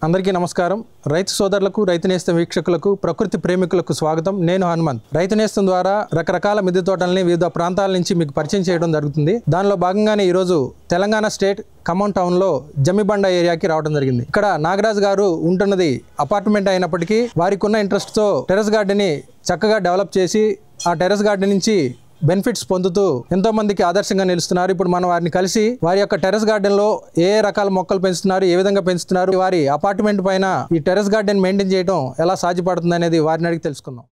అందరికీ నమస్కారం. రైతు సోదరులకు, రైతు నేస్తం వీక్షకులకు, ప్రకృతి ప్రేమికులకు స్వాగతం. నేను హనుమంత్. రైతు నేస్తం ద్వారా రకరకాల మిద్దె తోటల్ని వివిధ ప్రాంతాల నుంచి మీకు పరిచయం చేయడం జరుగుతుంది. దానిలో భాగంగానే ఈరోజు తెలంగాణ స్టేట్ ఖమ్మం టౌన్లో జమ్మిబండ ఏరియాకి రావడం జరిగింది. ఇక్కడ నాగరాజు గారు ఉంటున్నది అపార్ట్మెంట్ అయినప్పటికీ వారికి ఉన్న ఇంట్రెస్ట్తో టెర్రస్ గార్డెన్ని చక్కగా డెవలప్ చేసి ఆ టెర్రస్ గార్డెన్ నుంచి బెనిఫిట్స్ పొందుతూ ఎంతో మందికి ఆదర్శంగా నిలుస్తున్నారు. ఇప్పుడు మనం వారిని కలిసి వారి యొక్క టెర్రస్ గార్డెన్ లో ఏ రకాల మొక్కలు పెంచుతున్నారు, ఏ విధంగా పెంచుతున్నారు, వారి అపార్ట్మెంట్ పైన ఈ టెర్రస్ గార్డెన్ మెయింటైన్ చేయడం ఎలా సాధ్యపడుతుంది అనేది వారిని అడిగి తెలుసుకుందాం.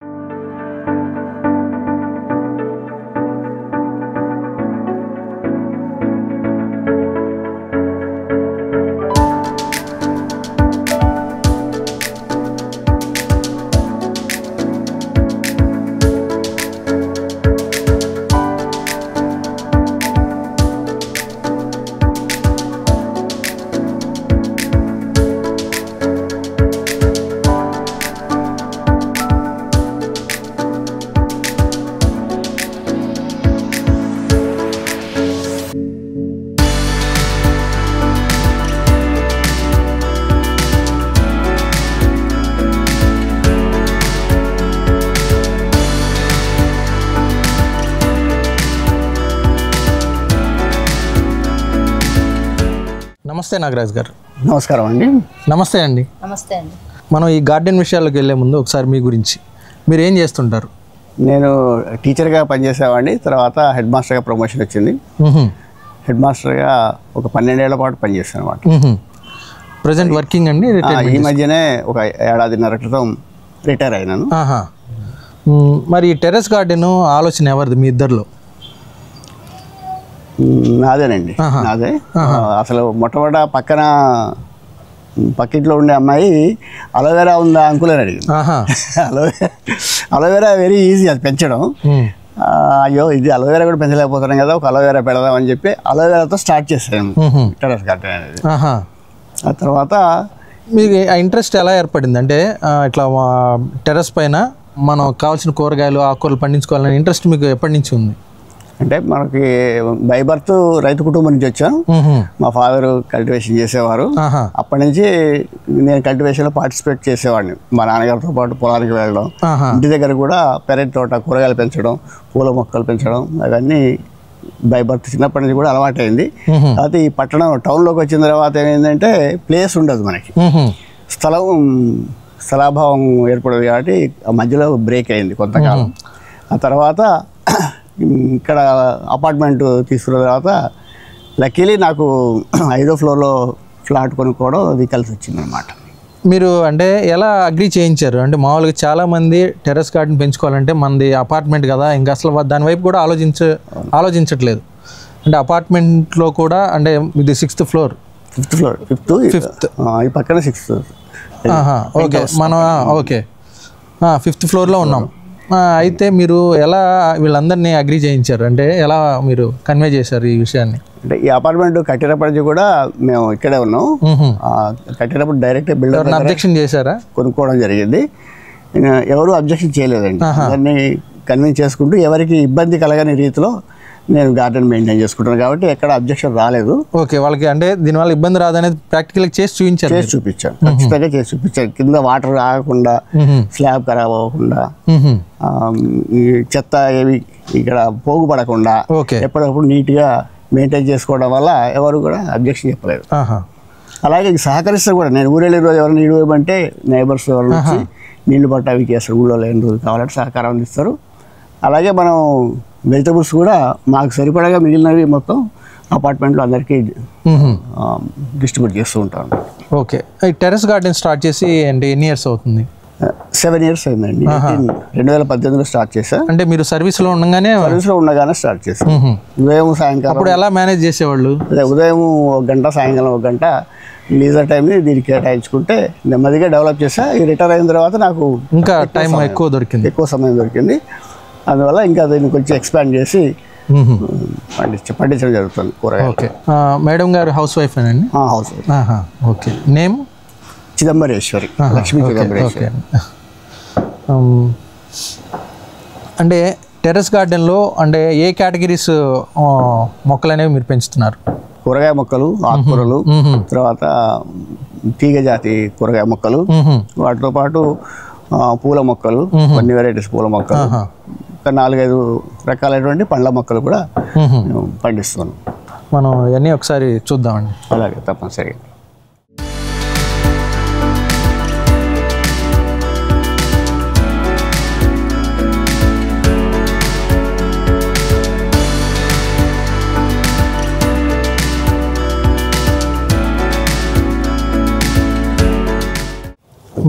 నమస్తే నాగరాజ్ గారు. నమస్కారం అండి. నమస్తే అండి. నమస్తే అండి. మనం ఈ గార్డెన్ విషయాల్లోకి వెళ్ళే ముందు ఒకసారి మీ గురించి, మీరు ఏం చేస్తుంటారు? నేను టీచర్గా పనిచేసేవాడిని. తర్వాత హెడ్ మాస్టర్గా ప్రమోషన్ వచ్చింది. హెడ్ మాస్టర్గా ఒక 12 ఏళ్ల పాటు పనిచేస్తాను అనమాట. ప్రజెంట్ వర్కింగ్ అండి? ఈ మధ్యనే ఒక ఏడాదిన్నర క్రితం రిటైర్ అయినాను. మరి ఈ టెర్రస్ గార్డెన్ ఆలోచన ఎవరిది మీ ఇద్దరిలో? నాదేనండి, నాదే. అసలు మొట్టమొదట పక్కింట్లో ఉండే అమ్మాయి అలోవెరా ఉందా అంకుల్ అని అడిగింది. అలోవెరా వెరీ ఈజీ అది పెంచడం. అయ్యో ఇది అలోవెరా కూడా పెంచలేకపోతున్నాం కదా, ఒక అలోవెరా పెడదాం అని చెప్పి అలోవెరాతో స్టార్ట్ చేసాను టెర్రస్ గార్డెన్ అనేది. ఆ తర్వాత మీకు ఆ ఇంట్రెస్ట్ ఎలా ఏర్పడింది? అంటే ఇట్లా టెర్రస్ పైన మనం కావాల్సిన కూరగాయలు, ఆకుకూరలు పండించుకోవాలనే ఇంట్రెస్ట్ మీకు ఎప్పటి నుంచి ఉంది? అంటే మనకి బై బర్త్ రైతు కుటుంబం నుంచి వచ్చాను. మా ఫాదర్ కల్టివేషన్ చేసేవారు. అప్పటి నుంచి నేను కల్టివేషన్లో పార్టిసిపేట్ చేసేవాడిని. మా నాన్నగారితో పాటు పొలానికి వెళ్ళడం, ఇంటి దగ్గర కూడా పెరటి తోట, కూరగాయలు పెంచడం, పూల మొక్కలు పెంచడం, అవన్నీ బై బర్త్ చిన్నప్పటి నుంచి కూడా అలవాటైంది. తర్వాత ఈ పట్టణం టౌన్లోకి వచ్చిన తర్వాత ఏమైందంటే ప్లేస్ ఉండదు మనకి, స్థలాభావం ఏర్పడదు. కాబట్టి ఆ మధ్యలో బ్రేక్ అయింది కొంతకాలం. ఆ తర్వాత ఇక్కడ అపార్ట్మెంట్ తీసుకున్న తర్వాత లక్కీలీ నాకు 5వ ఫ్లోర్లో ఫ్లాట్ కొనుక్కోవడం అది కలిసి వచ్చింది అనమాట. మీరు అంటే ఎలా అగ్రీ చేయించారు? అంటే మామూలుగా చాలామంది టెర్రస్ గార్డెన్ పెంచుకోవాలంటే మనది అపార్ట్మెంట్ కదా, ఇంకా అసలు దాని వైపు కూడా ఆలోచించట్లేదు. అంటే అపార్ట్మెంట్లో కూడా అంటే ఇది 6th ఫ్లోర్, 5th ఈ పక్కన 6th. ఓకే, మనం ఓకే 5th ఫ్లోర్లో ఉన్నాం. అయితే మీరు ఎలా వీళ్ళందరినీ అగ్రీ చేయించారు? అంటే ఎలా మీరు కన్వే చేశారు ఈ విషయాన్ని? అంటే ఈ అపార్ట్మెంట్ కట్టినప్పటి కూడా మేము ఇక్కడే ఉన్నాం. కట్టినప్పుడు డైరెక్ట్ బిల్డర్ అబ్జెక్షన్ చేశారా? కొనుక్కోవడం జరిగింది. ఎవరు అబ్జెక్షన్ చేయలేదండి. అందరినీ కన్విన్స్ చేసుకుంటూ ఎవరికి ఇబ్బంది కలగని రీతిలో నేను గార్డెన్ మెయింటైన్ చేసుకుంటాను కాబట్టి ఎక్కడ అబ్జెక్షన్ రాలేదు. ఓకే, వాళ్ళకి అంటే దీనివల్ల ఇబ్బంది రాదనేది ప్రాక్టికల్గా చేసి చూపించాను. ఖచ్చితంగా చేసి చూపించాను. కింద వాటర్ ఆగకుండా, స్లాబ్ ఖరాబ్ అవ్వకుండా, ఈ చెత్త ఏవి ఇక్కడ పోగు పడకుండా ఎప్పటికప్పుడు నీట్గా మెయింటైన్ చేసుకోవడం వల్ల ఎవరు కూడా అబ్జెక్షన్ చెప్పలేదు. అలాగే సహకరిస్తే కూడా నేను ఊరెళ్ళే రోజు ఎవరైనా నీళ్ళు ఇవ్వమంటే నైబర్స్ ఎవరు వచ్చి నీళ్లు పట్ట అవి చేస్తారు. ఊళ్ళో లేని రోజు కావాలంటే సహకారం అందిస్తారు. అలాగే మనం వెజిటబుల్స్ కూడా మాకు సరిపడగా మిగిలినవి మొత్తం అపార్ట్మెంట్లో అందరికీ డిస్ట్రిబ్యూట్ చేస్తూ ఉంటాను. ఓకే, ఈ టెర్రస్ గార్డెన్ స్టార్ట్ చేసి అంటే ఎన్ని ఇయర్స్ అవుతుంది? 7 years అయిందండి. 2018లో స్టార్ట్ చేశాను. అంటే మీరు సర్వీస్లో ఉండగానే స్టార్ట్ చేశాను. ఉదయం సాయంకాలం. అప్పుడు ఎలా మేనేజ్ చేసేవాళ్ళు? అదే ఉదయం 1 గంట, సాయంకాలం 1 గంట లీజర్ టైంని దీనికి కేటాయించుకుంటే నెమ్మదిగా డెవలప్ చేసా. ఈ రిటైర్ అయిన తర్వాత నాకు ఇంకా టైం ఎక్కువ సమయం దొరికింది. అందువల్ల ఇంకా దీన్ని కొంచెం ఎక్స్పాండ్ చేసి పండించడం జరుగుతుంది కూరగాయలు. ఓకే, మేడం గారు హౌస్ వైఫ్ అండి? House wife. Okay, name Chidambareshwari, Lakshmi Chidambareshwari. అంటే టెర్రస్ గార్డెన్లో అంటే ఏ కేటగిరీస్ మొక్కలు అనేవి మీరు పెంచుతున్నారు? కూరగాయ మొక్కలు, ఆకుకూరలు, తర్వాత తీగ జాతి కూరగాయ మొక్కలు, వాటితో పాటు పూల మొక్కలు, కొన్ని వెరైటీస్ పూల మొక్కలు, ఒక 4-5 రకాలైనటువంటి పండ్ల మొక్కలు కూడా పండిస్తున్నాం. మనం ఇవన్నీ ఒకసారి చూద్దామండి. అలాగే తప్పనిసరిగా.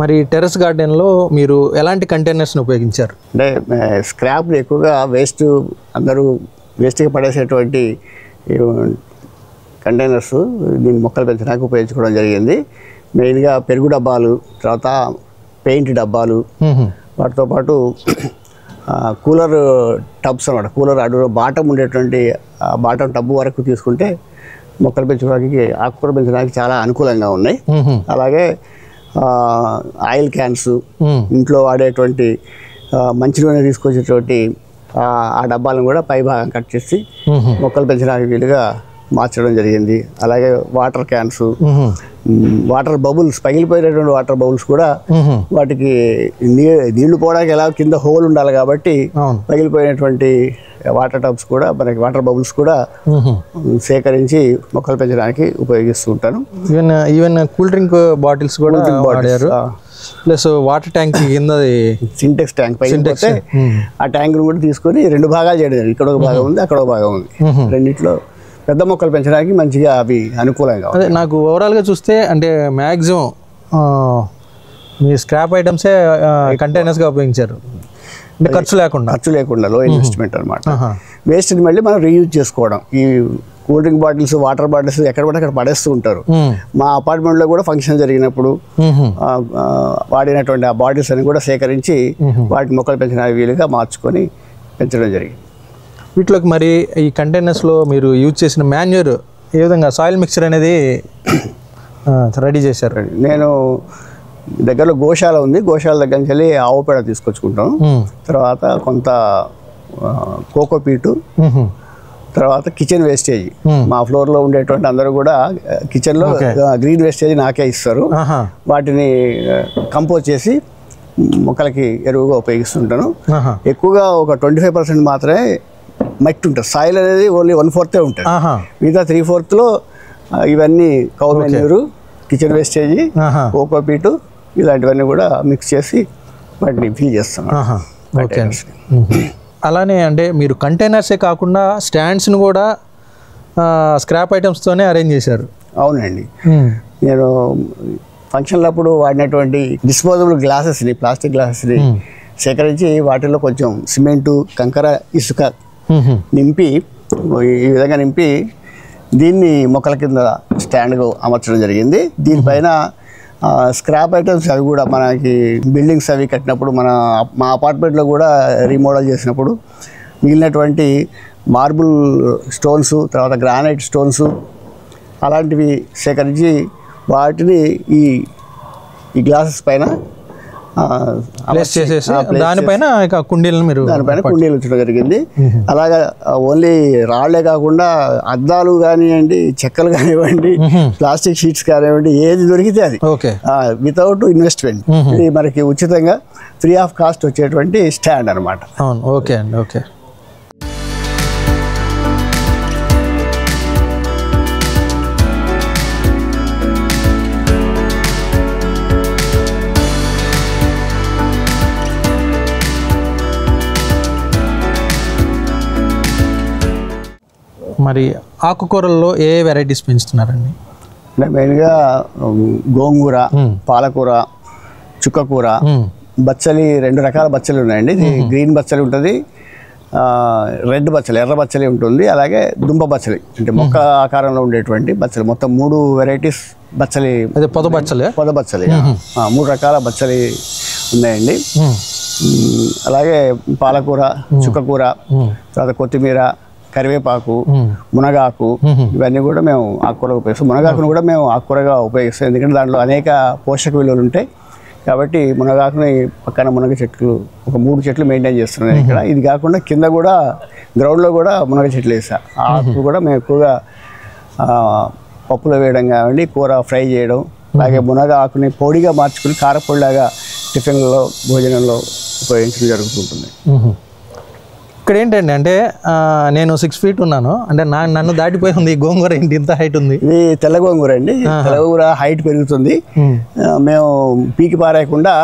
మరి టెర్రస్ గార్డెన్లో మీరు ఎలాంటి కంటైనర్స్ని ఉపయోగించారు? అంటే స్క్రాప్ని ఎక్కువగా అందరూ వేస్ట్గా పడేసేటువంటి కంటైనర్స్ దీన్ని మొక్కలు పెంచడానికి ఉపయోగించుకోవడం జరిగింది. మెయిన్గా పెరుగు డబ్బాలు, తర్వాత పెయింట్ డబ్బాలు, వాటితో పాటు కూలర్ టబ్స్ అన్నమాట. కూలర్ అడుగు బాటం ఉండేటువంటి బాటం టబ్బు వరకు తీసుకుంటే మొక్కలు పెంచడానికి, ఆకుకూర పెంచడానికి చాలా అనుకూలంగా ఉన్నాయి. అలాగే ఆయిల్ క్యాన్స్, ఇంట్లో వాడేటువంటి మంచినూనె తీసుకొచ్చేటువంటి ఆ డబ్బాలను కూడా పై భాగం కట్ చేసి మొక్కలు పెంచడానికి వీలుగా మార్చడం జరిగింది. అలాగే వాటర్ క్యాన్స్, వాటర్ బబుల్స్, పగిలిపోయినటువంటి వాటర్ బబుల్స్ కూడా వాటికి నీళ్లు పోవడానికి ఎలా కింద హోల్ ఉండాలి కాబట్టి పగిలిపోయినటువంటి వాటర్ టబ్స్ కూడా, మనకి వాటర్ బబుల్స్ కూడా సేకరించి మొక్కలు పెంచడానికి ఉపయోగిస్తూ ఉంటాను. ఈవెన్ కూల్ డ్రింక్ బాటిల్స్ కూడా వాడారు. ప్లస్ వాటర్ ట్యాంక్ కింద సింటెక్స్ ట్యాంక్ పైకి ఆ ట్యాంక్ కూడా తీసుకొని 2 భాగాలు చేయడం. ఇక్కడ ఒక భాగం ఉంది, అక్కడ ఒక భాగం ఉంది. రెండిట్లో పెద్ద మొక్కలు పెంచడానికి మంచిగా అవి అనుకూలంగా. అదే నాకు ఓవరాల్గా చూస్తే అంటే మ్యాక్సిమం మీ స్క్రాప్ ఐటమ్సే కంటైనర్స్గా ఉపయోగించారు. అంటే ఖర్చు లేకుండా లో ఇన్వెస్ట్మెంట్ అనమాట. వేస్ట్ని మళ్ళీ మనం రీయూజ్ చేసుకోవడం. ఈ cool drink bottles, water bottles ఎక్కడ పడితే అక్కడ పడేస్తూ ఉంటారు. మా అపార్ట్మెంట్లో కూడా ఫంక్షన్ జరిగినప్పుడు వాడినటువంటి ఆ బాటిల్స్ అని కూడా సేకరించి వాటి మొక్కలు పెంచడానికి వీలుగా మార్చుకొని పెంచడం జరిగింది. వీటిలోకి మరి ఈ కంటైనర్స్లో మీరు యూజ్ చేసిన మాన్యూర్ ఏ విధంగా సాయిల్ మిక్చర్ అనేది రెడీ చేశారు? నేను దగ్గరలో గోశాల ఉంది, గోశాల దగ్గర నుంచి వెళ్ళి ఆవు పేడ తీసుకొచ్చుకుంటాం. తర్వాత కొంత కోకోపీటు, తర్వాత కిచెన్ వేస్టేజ్. మా ఫ్లోర్లో ఉండేటువంటి అందరూ కూడా కిచెన్లో గ్రీన్ వేస్టేజ్ నాకే ఇస్తారు. వాటిని కంపోజ్ చేసి మొక్కలకి ఎరువుగా ఉపయోగిస్తుంటాను. ఎక్కువగా ఒక 25% మాత్రమే మట్టి ఉంటుంది. సాయిల్ అనేది ఓన్లీ 1/4 ఉంటుంది. మిగతా 3/4 ఇవన్నీ cow manure, kitchen wastage, cocopeat ఇలాంటివన్నీ కూడా మిక్స్ చేసి వాటిని ఫిల్ చేస్తున్నాను. అలానే అంటే మీరు కంటైనర్సే కాకుండా స్టాండ్స్ని కూడా స్క్రాప్ ఐటమ్స్తోనే అరేంజ్ చేశారు? అవునండి. నేను ఫంక్షన్లప్పుడు వాడినటువంటి డిస్పోజబుల్ గ్లాసెస్ని, ప్లాస్టిక్ గ్లాసెస్ని సేకరించి వాటిల్లో కొంచెం సిమెంటు, కంకర, ఇసుక నింపి, ఈ విధంగా నింపి దీన్ని మొక్కల కింద స్టాండ్గా అమర్చడం జరిగింది. దీనిపైన స్క్రాప్ ఐటమ్స్ అవి కూడా మనకి బిల్డింగ్స్ అవి కట్టినప్పుడు మా అపార్ట్మెంట్లో కూడా రీమోడల్ చేసినప్పుడు మిగిలినటువంటి మార్బుల్ స్టోన్స్, తర్వాత గ్రానైట్ స్టోన్స్ అలాంటివి సేకరించి వాటిని ఈ గ్లాసెస్ పైన దానిపైన కుండీలు ఉంచడం జరిగింది. అలాగా ఓన్లీ రాళ్లే కాకుండా అద్దాలు కానివ్వండి, చెక్కలు కానివ్వండి, ప్లాస్టిక్ షీట్స్ కానివ్వండి, ఏది దొరికితే అది వితౌట్ ఇన్వెస్ట్మెంట్, ఇది మనకి ఉచితంగా ఫ్రీ ఆఫ్ కాస్ట్ వచ్చేటువంటి స్టాండ్ అనమాట. ఓకే అండి. ఓకే. మరి ఆకుకూరల్లో ఏ వెరైటీస్ పెంచుతున్నారండి? మెయిన్గా గోంగూర, పాలకూర, చుక్కకూర, బచ్చలి, 2 రకాల బచ్చలి ఉన్నాయండి. గ్రీన్ బచ్చలి ఉంటుంది, రెడ్ బచ్చలి, ఎర్ర బచ్చలి ఉంటుంది. అలాగే దుంప బచ్చలి అంటే మొక్క ఆకారంలో ఉండేటువంటి బచ్చలి. మొత్తం 3 వెరైటీస్ బచ్చలి. పొద బచ్చలి 3 రకాల బచ్చలి ఉన్నాయండి. అలాగే పాలకూర, చుక్కకూర, తర్వాత కొత్తిమీర, కరివేపాకు, మునగాకు ఇవన్నీ కూడా మేము ఆకుకూరగా ఉపయోగిస్తాం. మునగాకును కూడా మేము ఆకుకూరగా ఉపయోగిస్తాం, ఎందుకంటే దాంట్లో అనేక పోషక విలువలు ఉంటాయి కాబట్టి. మునగాకుని పక్కన మునగ చెట్లు ఒక 3 చెట్లు మెయింటైన్ చేస్తున్నాను ఇక్కడ. ఇది కాకుండా కింద కూడా గ్రౌండ్లో కూడా మునగ చెట్లు వేసా. ఆకు కూడా మేము ఎక్కువగా పప్పులో వేయడం కానివ్వండి, కూర ఫ్రై చేయడం, అలాగే మునగ ఆకుని పొడిగా మార్చుకుని కారపొడిలాగా టిఫిన్లో భోజనంలో ఉపయోగించడం జరుగుతుంటుంది. ఇక్కడ ఏంటండి అంటే నేను 6 feet ఉన్నాను, అంటే నన్ను దాటిపోయి ఉంది. గోంగూర ఏంటి ఇంత హైట్ ఉంది? ఇది తెల్ల గోంగూర అండి. తెల్ల గోంగూర హైట్ పెరుగుతుంది. మేము పీకి పారేయకుండా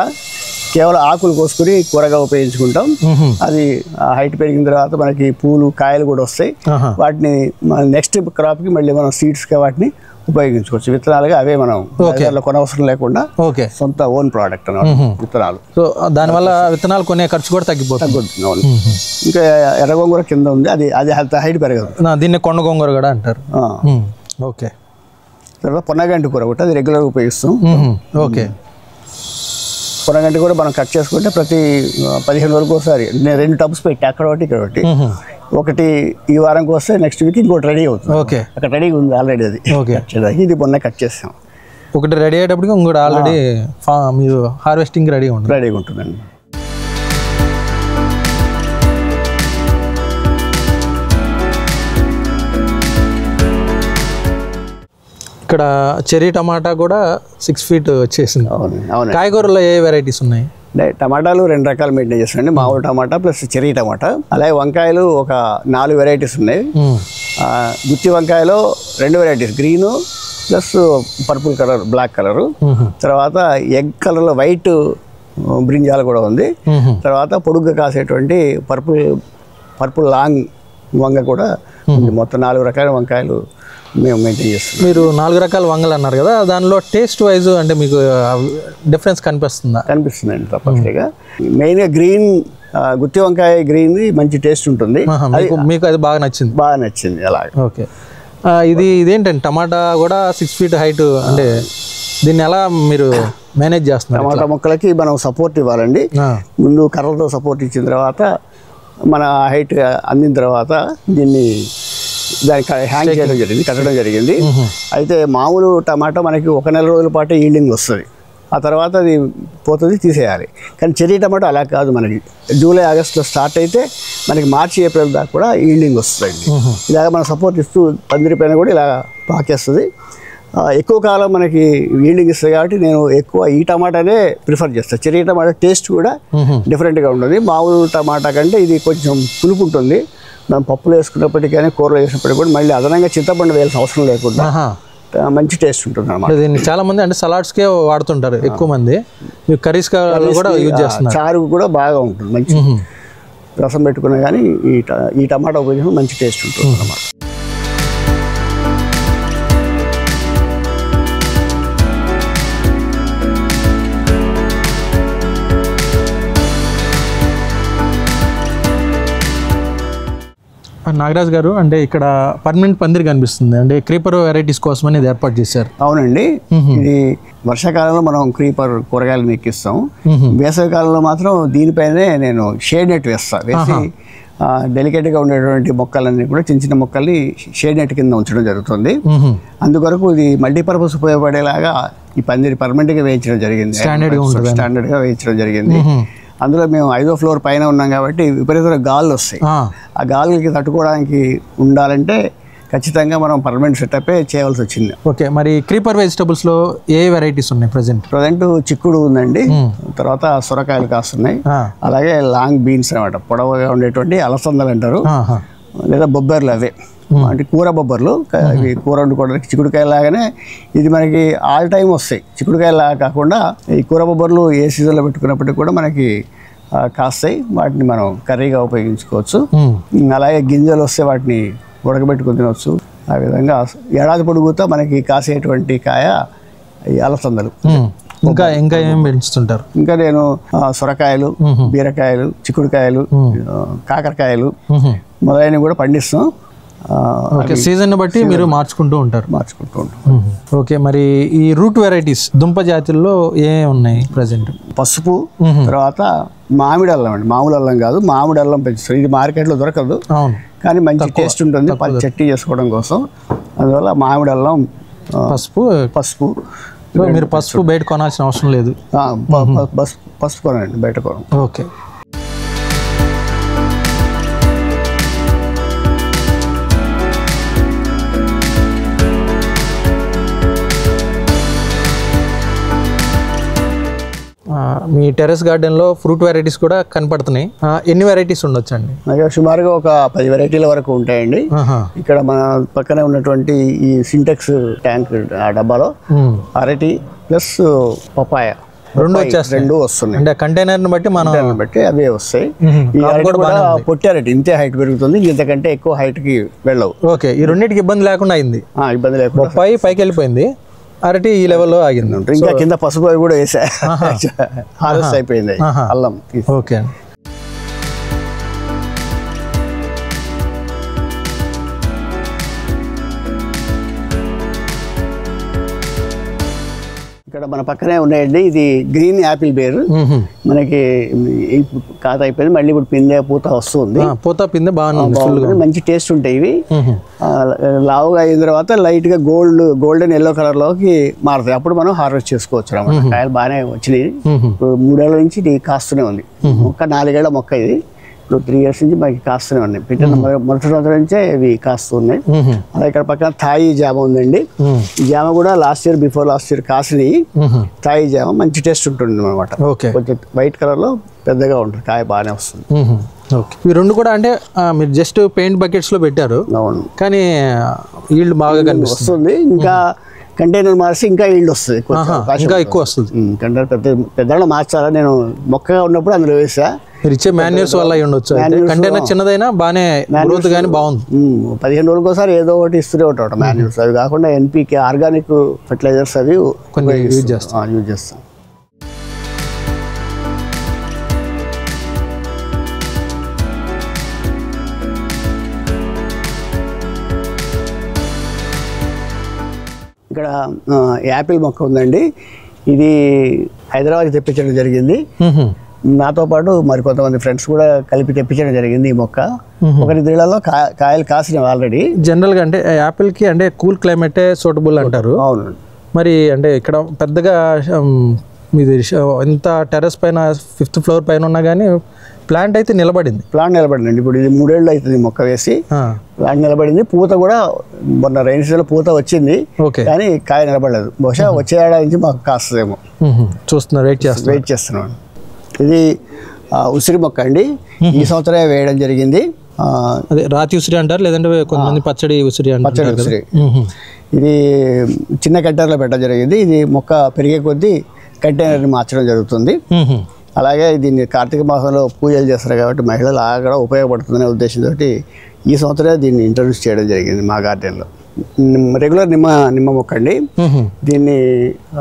కేవలం ఆకులు కోసుకుని కూరగా ఉపయోగించుకుంటాం. అది హైట్ పెరిగిన తర్వాత మనకి పూలు కాయలు కూడా వస్తాయి. వాటిని నెక్స్ట్ క్రాప్కి మళ్ళీ మనం సీడ్స్గా వాటిని ఉపయోగించుకోవచ్చు. విత్తనాలుగా అవే మనం కొనవసరం లేకుండా సొంత ఓన్ ప్రోడక్ట్ విత్తనాలు. సో దానివల్ల విత్తనాలు కొనే ఖర్చు కూడా తగ్గిపోతుంది. ఇంకా ఎర్ర గోంగూర కింద ఉంది, అది హైట్ పెరగదు. దీన్ని కొండ గోంగూర కూడా అంటారు. ఓకే. తర్వాత పొన్నగంటి కూర ఒకటి, అది రెగ్యులర్గా ఉపయోగిస్తాం. ఓకే. పొన్నగంటి కూర మనం కట్ చేసుకుంటే ప్రతి 15 రోజులకు ఒకసారి నేను 2 టబ్స్ పెట్టి అక్కడ ఒకటి ఇక్కడ ఒకటి ఈ వారంకి వస్తే నెక్స్ట్ వీక్ ఇంకోటి రెడీ అవుతుంది. ఓకే. అక్కడ రెడీగా ఉంది ఆల్రెడీ. అది ఇది మొన్న కట్ చేస్తాం. ఒకటి రెడీ అయ్యేటప్పటికి ఇంకోటి ఆల్రెడీ మీరు హార్వెస్టింగ్ రెడీగా ఉంటుందండి. ఇక్కడ చెర్రీ టమాటా కూడా 6 feet వచ్చేసింది. అవును. కాయగూరలో ఏ వెరైటీస్ ఉన్నాయి? టమాటాలు 2 రకాలు మెయింటైన్ చేస్తాండి. మామూలు టమాటా ప్లస్ చెర్రీ టమాటా. అలాగే వంకాయలు ఒక 4 వెరైటీస్ ఉన్నాయి. గుత్తి వంకాయలో 2 varieties, green plus purple colour, black colour. తర్వాత ఎగ్ కలర్లో వైట్ బ్రింజాలు కూడా ఉంది. తర్వాత పొడుగ్గా కాసేటువంటి పర్పుల్ లాంగ్ వంగ కూడా ఉంది. మొత్తం 4 రకాల వంకాయలు మేము మెయింటైన్ చేస్తాం. మీరు 4 రకాల వంగలు అన్నారు కదా, దానిలో టేస్ట్ వైజ్ అంటే మీకు డిఫరెన్స్ కనిపిస్తుందా? కనిపిస్తుందండి తప్పనిసరిగా. మెయిన్గా గ్రీన్ గుత్తి వంకాయ గ్రీన్ మంచి టేస్ట్ ఉంటుంది. మీకు అది బాగా నచ్చింది? అలాగే. ఓకే. ఇదేంటండి టమాటా కూడా 6 feet హైట్, అంటే దీన్ని ఎలా మీరు మేనేజ్ చేస్తున్నారు? టమాటా మొక్కలకి మనం సపోర్ట్ ఇవ్వాలండి. ముందు కర్రలతో సపోర్ట్ ఇచ్చిన తర్వాత మన హైట్ అందిన తర్వాత దానికి హ్యాంగ్ చేయడం జరిగింది, కట్టడం జరిగింది. అయితే మామూలు టమాటా మనకి 1 నెల రోజుల పాటు ఈల్డింగ్ వస్తుంది. ఆ తర్వాత అది పోతుంది, తీసేయాలి. కానీ చెర్రీ టమాటా అలా కాదు. మనకి జూలై ఆగస్టులో స్టార్ట్ అయితే మనకి మార్చి ఏప్రిల్ దాకా కూడా ఈల్డింగ్ వస్తుంది. ఇలాగ మనం సపోర్ట్ ఇస్తూ పందిరి పైన కూడా ఇలా పాకేస్తుంది. ఎక్కువ కాలం మనకి ఈల్డింగ్ ఇస్తుంది కాబట్టి నేను ఎక్కువ ఈ టమాటానే ప్రిఫర్ చేస్తాను. చెర్రీ టమాటా టేస్ట్ కూడా డిఫరెంట్గా ఉంటుంది. మామూలు టమాటా కంటే ఇది కొంచెం పులుపు ఉంటుంది. మనం పప్పులు వేసుకున్నప్పటికీ కానీ కూరలు వేసినప్పటికీ కూడా మళ్ళీ అదనంగా చింతపండు వేయాల్సిన అవసరం లేకుండా మంచి టేస్ట్ ఉంటుంది అన్నమాట. దీన్ని చాలా మంది అంటే సలాడ్స్కే వాడుతుంటారు ఎక్కువ మంది. కర్రీస్ కూడా యూజ్ చేస్తున్నారు. చారు కూడా బాగా ఉంటుంది, మంచి రసం పెట్టుకున్నా కానీ ఈ టమాటా ఉపయోగించి మంచి టేస్ట్ ఉంటుంది అన్నమాట. నాగరాజ్ గారు, అంటే ఇక్కడ పర్మనెంట్ పందిరి కనిపిస్తుంది, అంటే క్రీపర్ వెరైటీస్ కోసమని ఇది ఏర్పాటు చేశారు. అవునండి. ఇది వర్షాకాలంలో మనం క్రీపర్ కూరగాయలను ఎక్కిస్తాం. వేసవి కాలంలో మాత్రం దీనిపైనే నేను షేడ్ నెట్ వేసి డెలికేట్గా ఉండేటువంటి మొక్కలన్నీ కూడా చిన్న చిన్న మొక్కల్ని షేడ్ నెట్ కింద ఉంచడం జరుగుతుంది. అందుకొరకు ఇది మల్టీపర్పస్ ఉపయోగపడేలాగా ఈ పందిరి పర్మనెంట్గా వేయించడం జరిగింది, స్టాండర్డ్గా వేయించడం జరిగింది. అందులో మేము 5వ ఫ్లోర్ పైన ఉన్నాం కాబట్టి విపరీతమైన గాలులు వస్తాయి. ఆ గాలులకి తట్టుకోవడానికి ఉండాలంటే ఖచ్చితంగా మనం పర్మనెంట్ సెటప్ చేయవలసి వచ్చింది. ఓకే. మరి క్రీపర్ వెజిటబుల్స్లో ఏ వెరైటీస్ ఉన్నాయి? ప్రజెంట్ చిక్కుడు ఉందండి, తర్వాత సొరకాయలు కాస్తున్నాయి, అలాగే లాంగ్ బీన్స్ అనమాట, పొడవుగా ఉండేటువంటి అలసందలు అంటారు, లేదా బొబ్బర్లు. అవే అంటే కూర బొబ్బర్లు. ఇవి కూర వండుకోవడానికి చిక్కుడుకాయలాగానే ఇది మనకి ఆల్ టైం వస్తాయి. చిక్కుడుకాయలాగా కాకుండా ఈ కూర బొబ్బర్లు ఏ సీజన్లో పెట్టుకున్నప్పటికీ కూడా మనకి కాస్తాయి. వాటిని మనం కర్రీగా ఉపయోగించుకోవచ్చు. అలాగే గింజలు వస్తే వాటిని ఉడకబెట్టుకుని తినవచ్చు. ఆ విధంగా ఏడాది పొడుగుతా మనకి కాసేటువంటి కాయ ఈ అలసందలు. ఇంకా ఏం పెంచుతుంటారు? ఇంకా నేను సొరకాయలు, బీరకాయలు, చిక్కుడుకాయలు, కాకరకాయలు మొదలైనవి కూడా పండిస్తాం. సీజన్ బట్టి మీరు మార్చుకుంటూ ఉంటారు? ఓకే. మరి ఈ రూట్ వెరైటీస్ దుంప జాతుల్లో ఏ ఉన్నాయి ప్రజెంట్? పసుపు, తర్వాత మామిడి అల్లం అండి. మామూలు అల్లం కాదు, మామిడి అల్లం పెంచుతారు. ఇది మార్కెట్లో దొరకదు, కానీ మంచి టేస్ట్ ఉంటుంది చట్నీ చేసుకోవడం కోసం. అందువల్ల మామిడి అల్లం, పసుపు. మీరు పసుపు బయట కొనాల్సిన అవసరం లేదు? పసుపు కొనండి, బయట కొనం. ఓకే. మీ టెర్రస్ గార్డెన్లో ఫ్రూట్ వెరైటీస్ కూడా కనపడుతున్నాయి. ఎన్ని వెరైటీస్ ఉండొచ్చు అండి? సుమారుగా ఒక 10 వెరైటీల వరకు ఉంటాయండి. ఇక్కడ మన పక్కనే ఉన్నటువంటి ఈ సింటెక్స్ ట్యాంక్ ఆ డబ్బాలో అరటి ప్లస్ పపాయ రెండు వస్తున్నాయి. అంటే కంటైనర్ బట్టి అవే వస్తాయి. ఈ అరటి కూడా పొట్టి అరటి ఇంతే హైట్ పెరుగుతుంది, ఇంతకంటే ఎక్కువ హైట్ కి వెళ్ళవు. ఓకే, ఈ రెండింటికి ఇబ్బంది లేకుండా అయింది. ఇబ్బంది లేకుండా పైకి వెళ్ళిపోయింది, అరటి ఈ లెవెల్లో ఆగింది. ఇంకా కింద పసుపు కూడా వేసా, హార్వెస్ట్ అయిపోయింది అల్లం. ఓకే, ఇక్కడ మన పక్కనే ఉన్నాయండి. ఇది గ్రీన్ యాపిల్ బేర్. మనకి కాత అయిపోయింది, మళ్ళీ ఇప్పుడు పిందె పూత వస్తుంది. పూత పిందె బాగుంది, మంచి టేస్ట్ ఉంటాయి ఇవి. లావుగా అయిన తర్వాత లైట్ గా గోల్డెన్ ఎల్లో కలర్ లోకి మారుతాయి. అప్పుడు మనం హార్వెస్ట్ చేసుకోవచ్చు అన్నమాట. కాయలు బాగానే వచ్చినాయి. 3 ఏళ్ల నుంచి కాస్తూనే ఉంది మొక్క. 4 ఏళ్ల మొక్క ఇది. ఇప్పుడు 3 years నుంచి మనకి కాస్తూనే ఉన్నాయి. పెట్టిన మొదటి సంవత్సరం నుంచే ఇవి కాస్తున్నాయి. అలాగే ఇక్కడ పక్కన థాయి జామ ఉందండి. ఈ జామ కూడా బిఫోర్ లాస్ట్ ఇయర్ కాసినాయి. థాయి జామ మంచి టేస్ట్ ఉంటుంది అనమాట. కొంచెం వైట్ కలర్ లో పెద్దగా ఉంటుంది, కాయ బాగానే వస్తుంది. ఈ రెండు కూడా అంటే మీరు జస్ట్ పెయింట్ బకెట్స్ లో పెట్టారు. అవును, కానీ ఈల్డ్ బాగా కనిపిస్తుంది. ఇంకా కంటైనర్ మార్చి ఇంకా ఈల్డ్ వస్తుంది, ఇంకా ఎక్కువ వస్తుంది. కంటైనర్ పెద్ద మార్చాలా. నేను మొక్కగా ఉన్నప్పుడు అందులో వేసా. మీరు ఇచ్చే మాన్యూర్స్ వల్ల ఉండొచ్చు. కంటైనర్ చిన్నదైనా బాగానే గ్రోత్ గానీ బాగుంది. 15 రోజులకు ఒకసారి ఏదో ఒకటి ఇస్తూనే ఉంటాం మాన్యూర్స్. అవి కాకుండా ఎన్పీకే ఆర్గానిక్ ఫర్టిలైజర్స్ అవి కొన్ని యూజ్ చేస్తాం. ఇక్కడ యాపిల్ మొక్క ఉందండి. ఇది హైదరాబాద్ తెప్పించడం జరిగింది. నాతో పాటు మరి కొంతమంది ఫ్రెండ్స్ కూడా కలిపి తెప్పించడం జరిగింది. ఈ మొక్క 1-2 కాయలు కాసినవి ఆల్రెడీ. జనరల్గా అంటే యాపిల్కి అంటే కూల్ క్లైమేటే సూటబుల్ అంటారు. అవును, మరి అంటే ఇక్కడ పెద్దగా మీది ఎంత టెర్రస్ పైన 5th floor పైన ఉన్నా కానీ ప్లాంట్ అయితే నిలబడింది. అండి. ఇప్పుడు ఇది 3 ఏళ్ళు అవుతుంది మొక్క వేసి. ప్లాంట్ నిలబడింది. పూత కూడా మొన్న రైన్ సీజన్ పూత వచ్చింది, కానీ కాయ నిలబడలేదు. బహుశా వచ్చే ఏడాది నుంచి మాకు కాస్తుందేమో. చూస్తున్నారు, వెయిట్ చేస్తున్నాం. ఇది ఉసిరి మొక్క అండి. ఈ సంవత్సరమే వేయడం జరిగింది. అదే రాతి ఉసిరి అంటారు, లేదంటే కొంతమంది పచ్చడి ఉసిరి అంటారు. ఉసిరి ఇది చిన్న కంటైనర్లో పెట్టడం జరిగింది. ఇది మొక్క పెరిగే కొద్దీ కంటైనర్ని మార్చడం జరుగుతుంది. అలాగే దీన్ని కార్తీక మాసంలో పూజలు చేస్తారు కాబట్టి మహిళలు కూడా ఉపయోగపడుతుందనే ఉద్దేశంతో ఈ సంవత్సరమే దీన్ని ఇంట్రడ్యూస్ చేయడం జరిగింది మా గార్డెన్లో. రెగ్యులర్ నిమ్మ మొక్క అండి. దీన్ని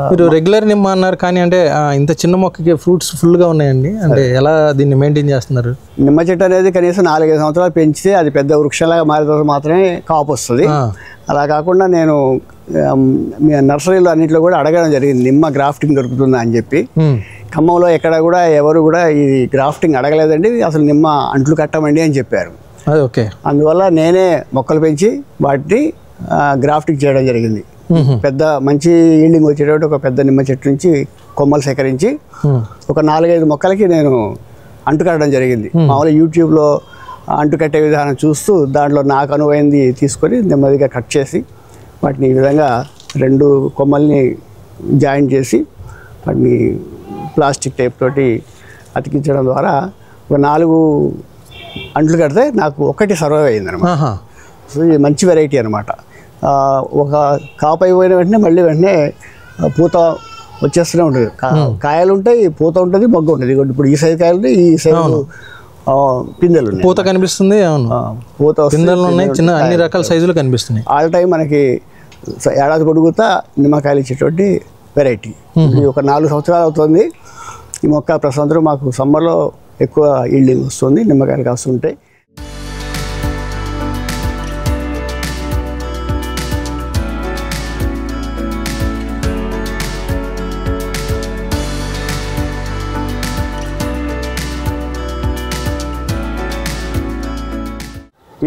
మీరు రెగ్యులర్ నిమ్మ అన్నారు, కానీ అంటే ఇంత చిన్న మొక్కకి ఫ్రూట్స్ ఫుల్గా ఉన్నాయండి. అంటే ఎలా దీన్ని మెయింటైన్ చేస్తున్నారు? నిమ్మ చెట్టు అనేది కనీసం 4-5 సంవత్సరాలు పెంచితే అది పెద్ద వృక్షంలాగా మారిన తర్వాత మాత్రమే కాపు వస్తుంది. అలా కాకుండా నేను నర్సరీలో అన్నింటిలో కూడా అడగడం జరిగింది, నిమ్మ గ్రాఫ్టింగ్ దొరుకుతుందా అని చెప్పి. ఖమ్మంలో ఎక్కడ కూడా ఎవరు కూడా ఈ గ్రాఫ్టింగ్ అడగలేదండి. అసలు నిమ్మ అంట్లు కట్టమండి అని చెప్పారు. ఓకే, అందువల్ల నేనే మొక్కలు పెంచి వాటిని గ్రాఫ్టింగ్ చేయడం జరిగింది. పెద్ద మంచి ఈల్డింగ్ వచ్చేటప్పుడు ఒక పెద్ద నిమ్మ చెట్టు నుంచి కొమ్మలు సేకరించి ఒక 4-5 మొక్కలకి నేను అంటు కట్టడం జరిగింది. మామూలుగా యూట్యూబ్లో అంటు కట్టే విధానం చూస్తూ దాంట్లో నాకు అనువైంది తీసుకొని నెమ్మదిగా కట్ చేసి వాటిని ఈ విధంగా 2 కొమ్మల్ని జాయిన్ చేసి వాటిని ప్లాస్టిక్ టేప్ తోటి అతికించడం ద్వారా ఒక 4 అంట్లు కడితే నాకు 1 సర్వైవ్ అయింది అనమాట. సో ఇది మంచి వెరైటీ అనమాట. ఒక కాపు అయిపోయిన వెంటనే మళ్ళీ వెంటనే పూత వచ్చేస్తూనే ఉంటుంది. కాయలు ఉంటాయి, పూత ఉంటుంది, మొగ్గ ఉంటుంది. ఇప్పుడు ఈ సైజు కాయలు ఉంటాయి, ఈ సైజు పిందెలు ఉన్నాయి. పూత కనిపిస్తుంది, పూత పిందెలు ఉన్నాయి, చిన్న అన్ని రకాల సైజులు కనిపిస్తున్నాయి. ఆల్ టైం మనకి ఏడాది పొడుగుతా నిమ్మకాయలు ఇచ్చేటువంటి వెరైటీ. ఒక 4 సంవత్సరాలు అవుతుంది ఈ మొక్క. ప్రతి సంవత్సరం మాకు సమ్మర్లో ఎక్కువ ఈల్డింగ్ వస్తుంది, నిమ్మకాయలు కాస్తుంటాయి.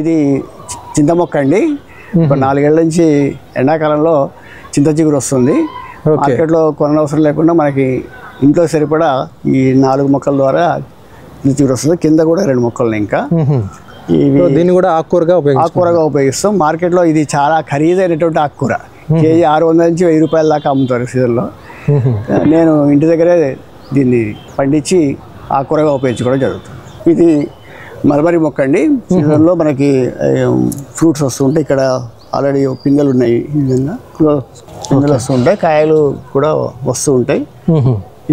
ఇది చింత మొక్క అండి. ఒక 4 ఏళ్ల నుంచి ఎండాకాలంలో చింత చిగురు వస్తుంది. మార్కెట్లో కొనవసరం లేకుండా మనకి ఇంట్లో సరిపడా ఈ 4 మొక్కల ద్వారా చింత చిగురు వస్తుంది. కింద కూడా 2 మొక్కలు ఇంకా దీన్ని కూడా ఆకుకూరగా ఉపయోగిస్తాం. మార్కెట్లో ఇది చాలా ఖరీదైనటువంటి ఆకుకూర. కేజీ 600 నుంచి 1000 రూపాయల దాకా అమ్ముతారు సీజన్లో. నేను ఇంటి దగ్గరే దీన్ని పండించి ఆకుకూరగా ఉపయోగించుకోవడం జరుగుతుంది. ఇది మల్బరీ మొక్క అండి. సీజన్లో మనకి ఫ్రూట్స్ వస్తుంటాయి. ఇక్కడ ఆల్రెడీ పిందెలు ఉన్నాయి. ఈ విధంగా పిందెలు వస్తూ ఉంటాయి, కాయలు కూడా వస్తూ ఉంటాయి.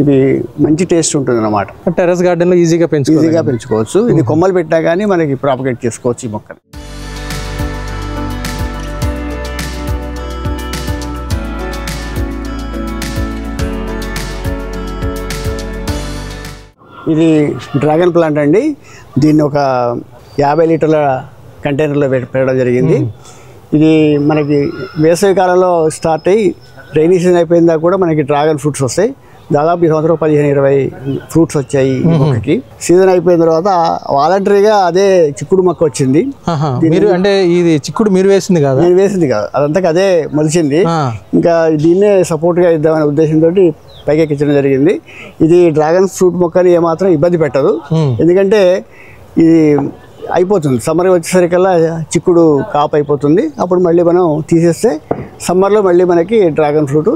ఇది మంచి టేస్ట్ ఉంటుంది అన్నమాట. టెర్రస్ గార్డెన్లో ఈజీగా పెంచుకోవచ్చు. ఇది కొమ్మలు పెట్టా కానీ మనకి ప్రాపగేట్ చేసుకోవచ్చు ఈ మొక్కని. ఇది డ్రాగన్ ప్లాంట్ అండి. దీన్ని ఒక 50 లీటర్ల కంటైనర్లో పెట్టడం జరిగింది. ఇది మనకి వేసవి కాలంలో స్టార్ట్ అయ్యి రైనీ సీజన్ అయిపోయిందా కూడా మనకి డ్రాగన్ ఫ్రూట్స్ వస్తాయి. దాదాపు ఈ సంవత్సరం 15-20 ఫ్రూట్స్ వచ్చాయి ఈ మొక్కకి. సీజన్ అయిపోయిన తర్వాత వాలంటరీగా అదే చిక్కుడు మొక్క వచ్చింది. అంటే ఇది చిక్కుడు మీరు వేసింది కాదు? నేను వేసింది కాదు, అదంతా అదే మొలిచింది. ఇంకా దీన్నే సపోర్ట్గా ఇద్దామనే ఉద్దేశంతో పైకి ఎక్కించడం జరిగింది. ఇది డ్రాగన్ ఫ్రూట్ మొక్కని ఏమాత్రం ఇబ్బంది పెట్టదు. ఎందుకంటే ఇది అయిపోతుంది, సమ్మర్ వచ్చేసరికల్లా చిక్కుడు కాపు అయిపోతుంది. అప్పుడు మళ్ళీ మనం తీసేస్తే సమ్మర్లో మళ్ళీ మనకి డ్రాగన్ ఫ్రూట్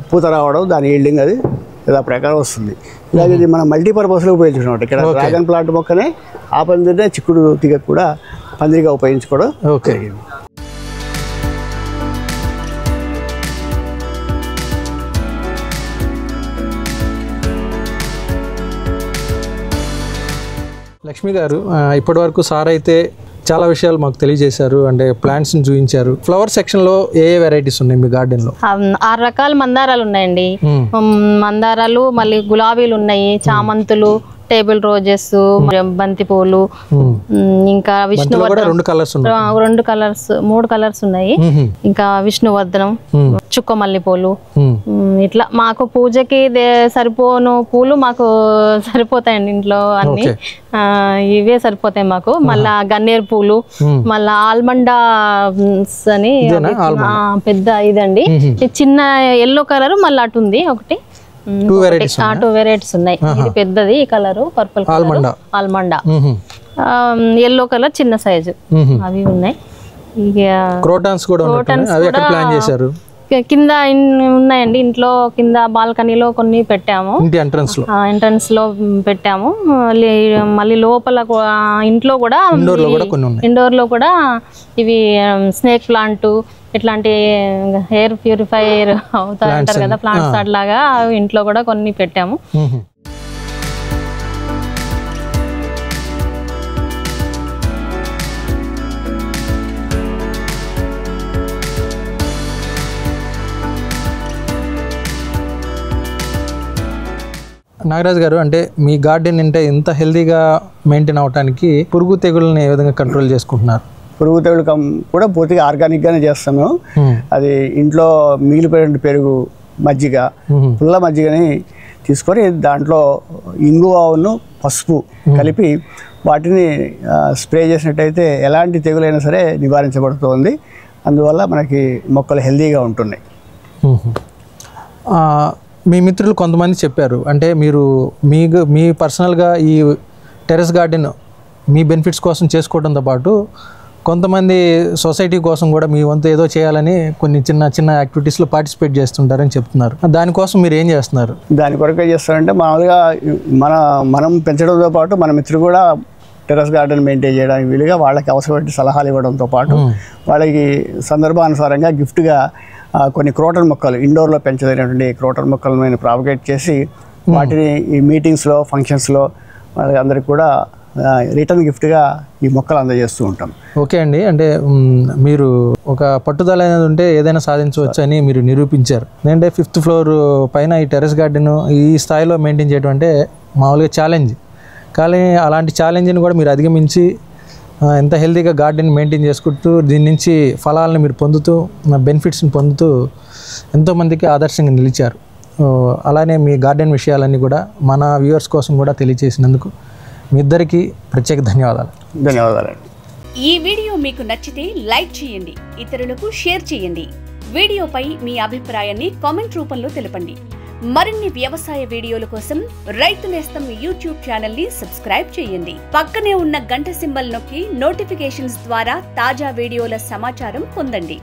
పూత రావడం, దాని ఈల్డింగ్ అది యథా ప్రకారం వస్తుంది. ఇలాగే ఇది మనం మల్టీపర్పస్లో ఉపయోగించుకున్నాం. ఇక్కడ డ్రాగన్ ప్లాంట్ మొక్కనే ఆ పందిరినే చిక్కుడు తీగ కూడా పందిరిగా ఉపయోగించుకోవడం జరిగింది. లక్ష్మి గారు, ఇప్పటి వరకు సార్ అయితే చాలా విషయాలు మాకు తెలియజేశారు. అంటే ప్లాంట్స్ని చూపించారు. ఫ్లవర్ సెక్షన్లో ఏ వెరైటీస్ ఉన్నాయి మీ గార్డెన్లో? 6 రకాల మందారాలు ఉన్నాయండి. మందారాలు, మళ్ళీ గులాబీలు ఉన్నాయి, చామంతులు, టేబుల్ రోజెస్, బంతి పూలు, ఇంకా విష్ణువర్ధనం 2 కలర్స్ 3 కలర్స్ ఉన్నాయి. ఇంకా విష్ణువర్ధనం, చుక్క మల్లెపూలు. ఇట్లా మాకు పూజకి సరిపోను పూలు మాకు సరిపోతాయండి ఇంట్లో అన్ని. ఇవే సరిపోతాయి మాకు. మళ్ళా గన్నేరు పూలు, మళ్ళా ఆల్మండా అని పెద్ద ఇదండి. చిన్న ఎల్లో కలర్ మళ్ళీ అటు ఉంది ఒకటి. 2 వెరైటీస్ ఉన్నాయి. ఇది పెద్దది ఈ కలర్ పర్పుల్ ఆల్మండా, ఎల్లో కలర్ చిన్న సైజు అవి ఉన్నాయి. కింద ఉన్నాయండి, ఇంట్లో కింద బాల్కనీలో కొన్ని పెట్టాము, ఎంట్రన్స్ లో పెట్టాము. మళ్ళీ లోపల ఇంట్లో కూడా ఇండోర్ లో కూడా ఇవి స్నేక్ ప్లాంట్, ఇట్లాంటి హెయిర్ ప్యూరిఫైర్ అవుతారు కదా ప్లాంట్స్, అట్లాగా ఇంట్లో కూడా కొన్ని పెట్టాము. నాగరాజు గారు, అంటే మీ గార్డెన్ అంటే ఇంత హెల్తీగా మెయింటైన్ అవడానికి పురుగు తెగుళ్ళని ఏ విధంగా కంట్రోల్ చేసుకుంటున్నారు? పురుగు తెగులు కూడా పూర్తిగా ఆర్గానిక్గానే చేస్తాము. అది ఇంట్లో మిగిలిపోయిన పెరుగు, మజ్జిగ, పుల్ల మజ్జిగని తీసుకొని దాంట్లో ఇంగువను, పసుపు కలిపి వాటిని స్ప్రే చేసినట్టయితే ఎలాంటి తెగులైనా సరే నివారించబడుతుంది. అందువల్ల మనకి మొక్కలు హెల్తీగా ఉంటున్నాయి. మీ మిత్రులు కొంతమంది చెప్పారు, అంటే మీరు మీ పర్సనల్గా ఈ టెర్రస్ గార్డెన్ మీ బెనిఫిట్స్ కోసం చేసుకోవడంతో పాటు కొంతమంది సొసైటీ కోసం కూడా మీ వంతు ఏదో చేయాలని కొన్ని చిన్న యాక్టివిటీస్లో పార్టిసిపేట్ చేస్తుంటారని చెప్తున్నారు. దానికోసం మీరు ఏం చేస్తున్నారు? దాని కొరకు ఏం చేస్తారంటే, మామూలుగా మనం పెంచడంతో పాటు మన మిత్రులు కూడా టెర్రస్ గార్డెన్ మెయింటైన్ చేయడానికి వీలుగా వాళ్ళకి అవసరమైన సలహాలు ఇవ్వడంతో పాటు వాళ్ళకి సందర్భానుసారంగా గిఫ్ట్గా కొన్ని క్రోటన్ మొక్కలు, ఇండోర్లో పెంచదగినటువంటి క్రోటన్ మొక్కలను నేను ప్రాపగేట్ చేసి వాటిని ఈ మీటింగ్స్లో, ఫంక్షన్స్లో వాళ్ళందరికీ కూడా రిటర్న్ గిఫ్ట్గా ఈ మొక్కలు అందజేస్తూ ఉంటాం. ఓకే అండి, అంటే మీరు ఒక పట్టుదల అనేది ఉంటే ఏదైనా సాధించవచ్చు అని మీరు నిరూపించారు. ఎందుకంటే 5th ఫ్లోర్ పైన ఈ టెర్రస్ గార్డెన్ ఈ స్థాయిలో మెయింటైన్ చేయడం అంటే మామూలుగా ఛాలెంజ్. కానీ అలాంటి ఛాలెంజ్ని కూడా మీరు అధిగమించి ఎంత హెల్తీగా గార్డెన్ మెయింటైన్ చేసుకుంటూ దీని నుంచి ఫలాలను మీరు పొందుతూ, బెనిఫిట్స్ని పొందుతూ ఎంతోమందికి ఆదర్శంగా నిలిచారు. అలానే మీ గార్డెన్ విషయాలన్నీ కూడా మన వ్యూవర్స్ కోసం కూడా తెలియజేసినందుకు మీ ఇద్దరికీ ప్రత్యేక ధన్యవాదాలు. ధన్యవాదాలండి. ఈ వీడియో మీకు నచ్చితే లైక్ చేయండి, ఇతరులకు షేర్ చేయండి. వీడియోపై మీ అభిప్రాయాన్ని కామెంట్ రూపంలో తెలపండి. మరిన్ని వ్యవసాయ వీడియోల కోసం రైతు నేస్తం యూట్యూబ్ ఛానల్ ని సబ్స్క్రైబ్ చేయండి. పక్కనే ఉన్న గంట సింబల్ నొక్కి నోటిఫికేషన్స్ ద్వారా తాజా వీడియోల సమాచారం పొందండి.